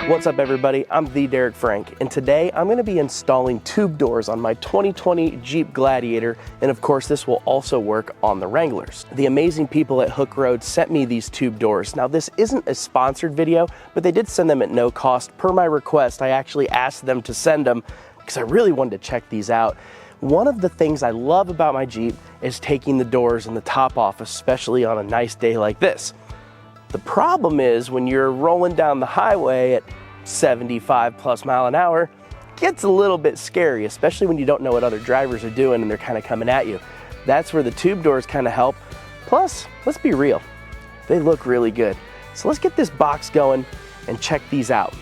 What's up everybody, I'm the Derek Frank, and today I'm going to be installing tube doors on my 2020 Jeep Gladiator, and of course this will also work on the Wranglers. The amazing people at Hooke Road sent me these tube doors. Now this isn't a sponsored video, but they did send them at no cost. Per my request, I actually asked them to send them because I really wanted to check these out. One of the things I love about my Jeep is taking the doors and the top off, especially on a nice day like this. The problem is when you're rolling down the highway at 75 plus mile an hour, it gets a little bit scary, especially when you don't know what other drivers are doing and they're kind of coming at you. That's where the tube doors kind of help. Plus, let's be real, they look really good. So let's get this box going and check these out.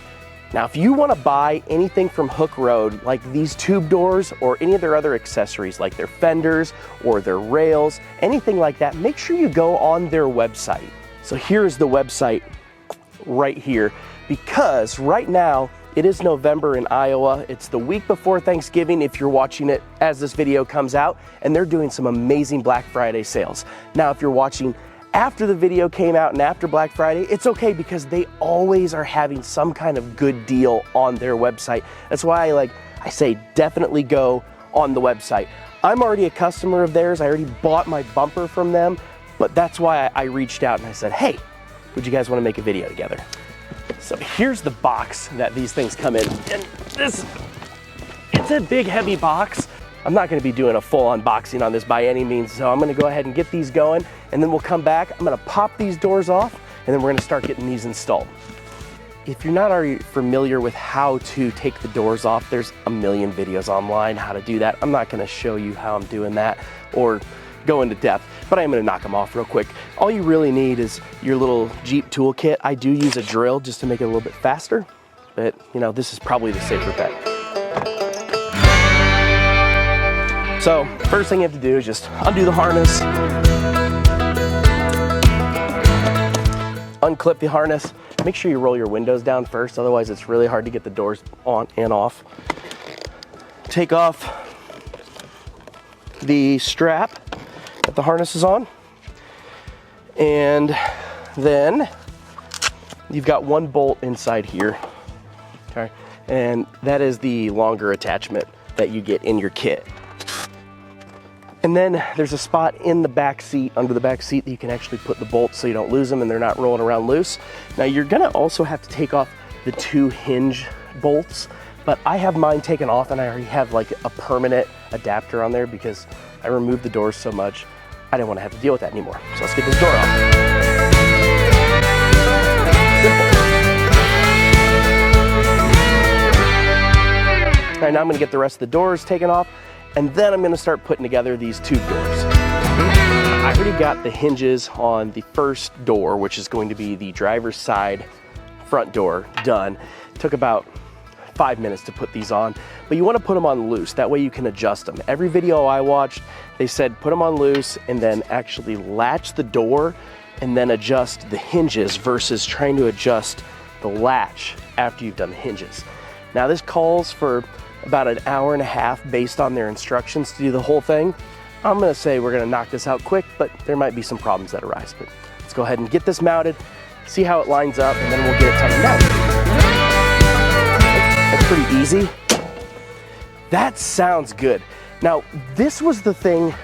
Now, if you want to buy anything from Hooke Road, like these tube doors or any of their other accessories, like their fenders or their rails, anything like that, make sure you go on their website. So here's the website right here, because right now it is November in Iowa. It's the week before Thanksgiving if you're watching it as this video comes out, and they're doing some amazing Black Friday sales. Now, if you're watching after the video came out and after Black Friday, it's okay because they always are having some kind of good deal on their website. That's why I say definitely go on the website. I'm already a customer of theirs. I already bought my bumper from them. But that's why I reached out and I said, hey, would you guys want to make a video together? So here's the box that these things come in. And it's a big, heavy box. I'm not going to be doing a full unboxing on this by any means, so I'm going to go ahead and get these going, and then we'll come back. I'm going to pop these doors off, and then we're going to start getting these installed. If you're not already familiar with how to take the doors off, there's a million videos online how to do that. I'm not going to show you how I'm doing that or go into depth, but I am going to knock them off real quick. All you really need is your little Jeep toolkit. I do use a drill just to make it a little bit faster, but you know, this is probably the safer bet. So first thing you have to do is just undo the harness, unclip the harness. Make sure you roll your windows down first, otherwise it's really hard to get the doors on and off. Take off the strap that the harness is on, and then you've got one bolt inside here, okay, and that is the longer attachment that you get in your kit. And then there's a spot in the back seat, under the back seat, that you can actually put the bolts so you don't lose them and they're not rolling around loose. Now you're gonna also have to take off the two hinge bolts, but I have mine taken off and I already have like a permanent adapter on there because I removed the doors so much I didn't want to have to deal with that anymore. So let's get this door off. Simple. All right, now I'm going to get the rest of the doors taken off, and then I'm going to start putting together these tube doors. I already got the hinges on the first door, which is going to be the driver's side front door, done. It took about 5 minutes to put these on, but you want to put them on loose. That way you can adjust them. Every video I watched, they said put them on loose and then actually latch the door and then adjust the hinges versus trying to adjust the latch after you've done the hinges. Now this calls for about an hour and a half based on their instructions to do the whole thing. I'm gonna say we're gonna knock this out quick, but there might be some problems that arise. But let's go ahead and get this mounted, see how it lines up, and then we'll get it tightened down. That's pretty easy. That sounds good. Now, this was the thing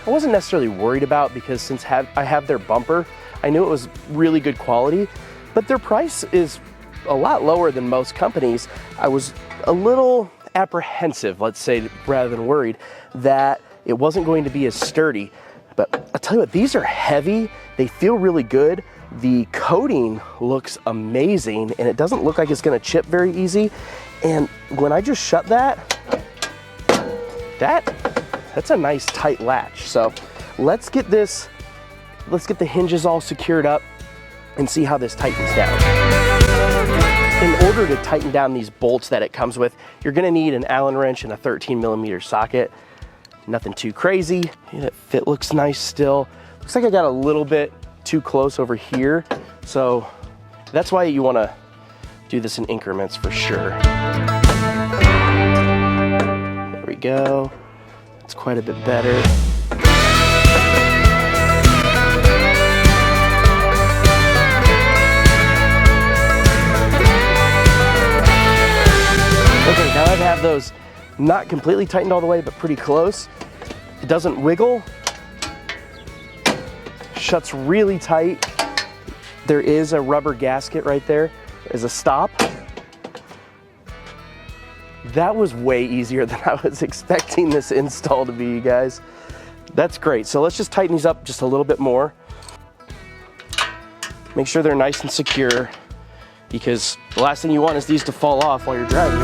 I wasn't necessarily worried about because since I have their bumper, I knew it was really good quality, but their price is a lot lower than most companies. I was a little apprehensive, let's say, rather than worried, that it wasn't going to be as sturdy. But I'll tell you what, these are heavy. They feel really good. The coating looks amazing and it doesn't look like it's gonna chip very easy. And when I just shut that's a nice tight latch. So let's get the hinges all secured up and see how this tightens down. In order to tighten down these bolts that it comes with, you're gonna need an Allen wrench and a 13mm socket. Nothing too crazy. That fit looks nice still. Looks like I got a little bit too close over here. So that's why you wanna do this in increments for sure. There we go. It's quite a bit better. have those not completely tightened all the way, but pretty close. It doesn't wiggle. Shuts really tight. There is a rubber gasket right there as a stop. That was way easier than I was expecting this install to be, you guys. That's great. So let's just tighten these up just a little bit more. Make sure they're nice and secure, because the last thing you want is these to fall off while you're driving.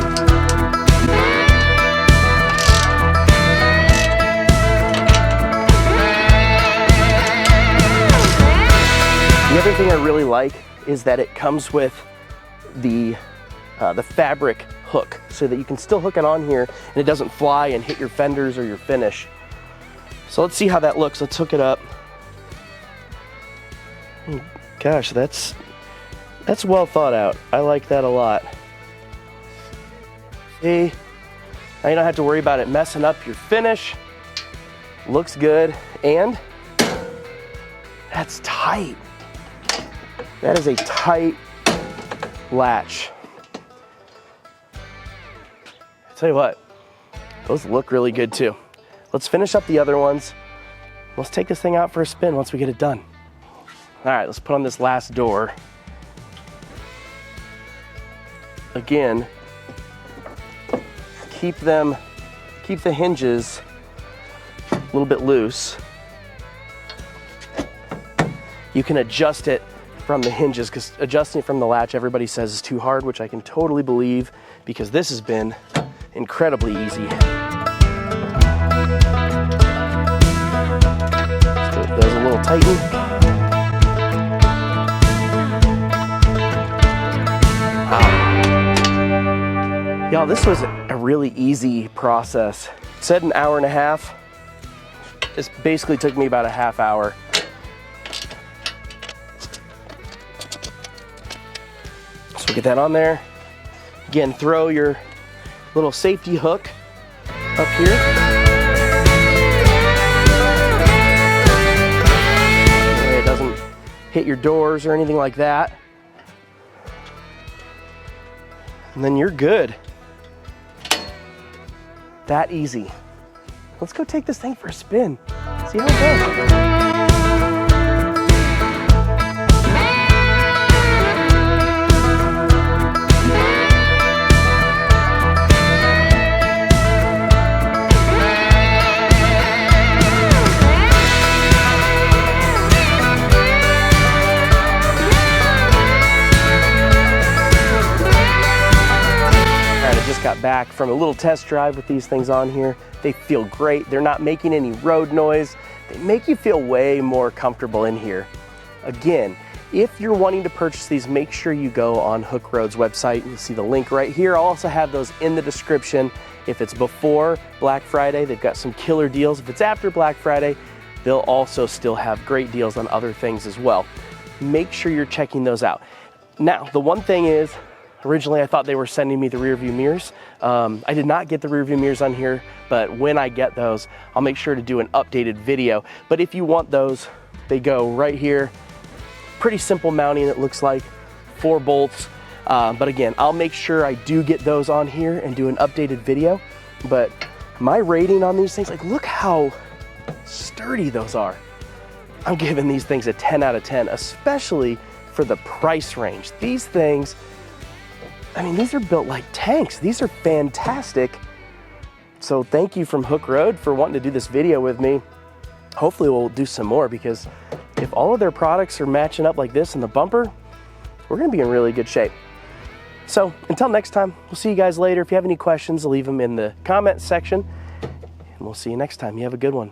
The other thing I really like is that it comes with the fabric hook, so that you can still hook it on here and it doesn't fly and hit your fenders or your finish. So let's see how that looks. Let's hook it up. Gosh, that's well thought out. I like that a lot. See, now you don't have to worry about it messing up your finish. Looks good, and that's tight. That is a tight latch. I tell you what, those look really good too. Let's finish up the other ones. Let's take this thing out for a spin once we get it done. All right, let's put on this last door. Again, keep the hinges a little bit loose. You can adjust it from the hinges, because adjusting it from the latch, everybody says is too hard, which I can totally believe, because this has been incredibly easy. So it does a little tighten. Wow. Y'all, this was a really easy process. It said an hour and a half. This basically took me about a half hour. So we'll get that on there. Again, throw your little safety hook up here. That way it doesn't hit your doors or anything like that. And then you're good. That easy. Let's go take this thing for a spin. See how it goes. Got back from a little test drive with these things on here. They feel great. They're not making any road noise. They make you feel way more comfortable in here. Again, if you're wanting to purchase these, make sure you go on Hooke Road's website. You'll see the link right here. I'll also have those in the description. If it's before Black Friday, they've got some killer deals. If it's after Black Friday, they'll also still have great deals on other things as well. Make sure you're checking those out. Now, the one thing is, originally, I thought they were sending me the rear view mirrors. I did not get the rear view mirrors on here, but when I get those, I'll make sure to do an updated video. But if you want those, they go right here. Pretty simple mounting, it looks like, 4 bolts. But again, I'll make sure I do get those on here and do an updated video. But my rating on these things, like, look how sturdy those are. I'm giving these things a 10 out of 10, especially for the price range. These things, I mean, these are built like tanks. These are fantastic. So thank you from Hooke Road for wanting to do this video with me. Hopefully we'll do some more, because if all of their products are matching up like this in the bumper, we're gonna be in really good shape. So until next time, we'll see you guys later. If you have any questions, leave them in the comment section, and we'll see you next time. You have a good one.